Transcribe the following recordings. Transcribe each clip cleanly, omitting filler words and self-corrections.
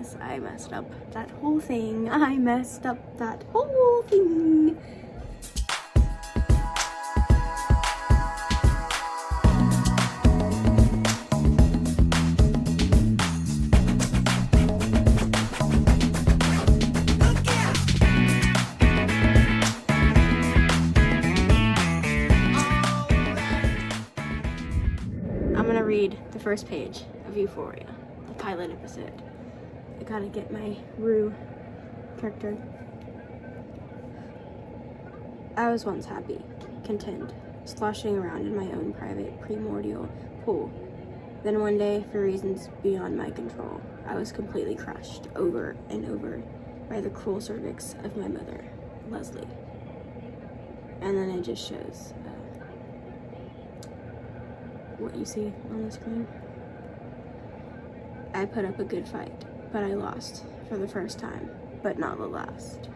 numbness. I messed up that whole thing. I messed up that whole thing. I'm gonna read the first page of Euphoria, the pilot episode. I gotta get my Rue character. I was once happy, content, sloshing around in my own private primordial pool. Then one day, for reasons beyond my control, I was completely crushed over and over by the cruel cervix of my mother, Leslie. And then it just shows what you see on the screen. I put up a good fight, but I lost for the first time, but not the last.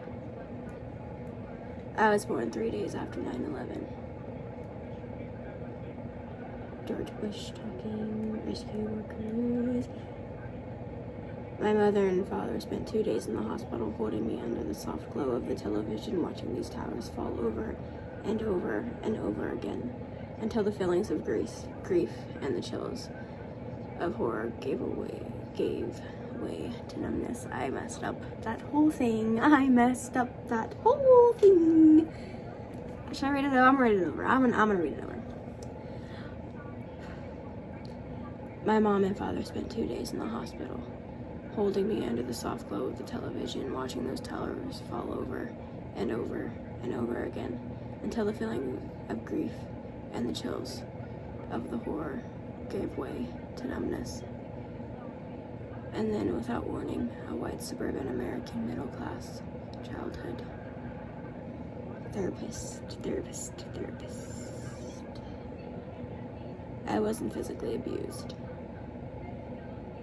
I was born 3 days after 9/11. George Bush talking, rescue workers. My mother and father spent 2 days in the hospital holding me under the soft glow of the television, watching these towers fall over and over and over again, until the feelings of grief, and the chills of horror gave way to numbness. I messed up that whole thing. I messed up that whole thing. Should I read it over? I'm gonna read it over. I'm gonna read it over. My mom and father spent 2 days in the hospital, holding me under the soft glow of the television, watching those towers fall over and over and over again, until the feeling of grief and the chills of the horror gave way to numbness. And then, without warning, a white suburban American middle-class childhood. Therapist. I wasn't physically abused.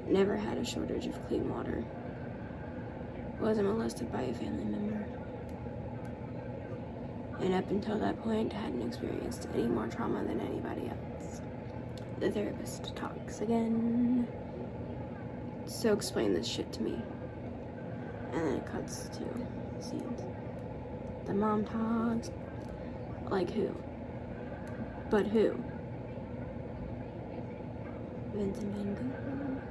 Never had a shortage of clean water. Wasn't molested by a family member. And up until that point, hadn't experienced any more trauma than anybody else. The therapist talks again. So explain this shit to me. And then it cuts to scenes. The mom talks. Like who? But who? Vincent Van Gogh.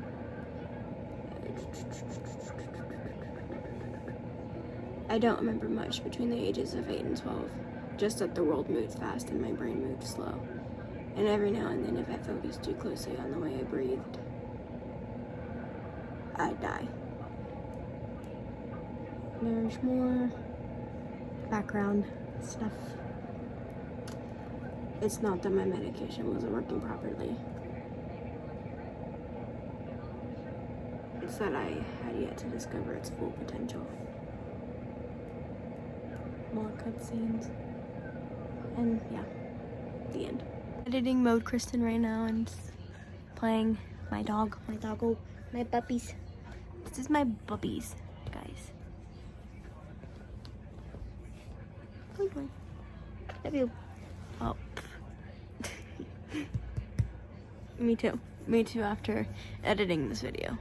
I don't remember much between the ages of 8 and 12, just that the world moved fast and my brain moved slow. And every now and then, if I focused too closely on the way I breathed, I'd die. There's more background stuff. It's not that my medication wasn't working properly. It's that I had yet to discover its full potential. More cutscenes. And yeah, the end. Editing mode Kristen right now and playing my doggo, my puppies. This is my puppies, guys. Love you. Oh. Me too after editing this video.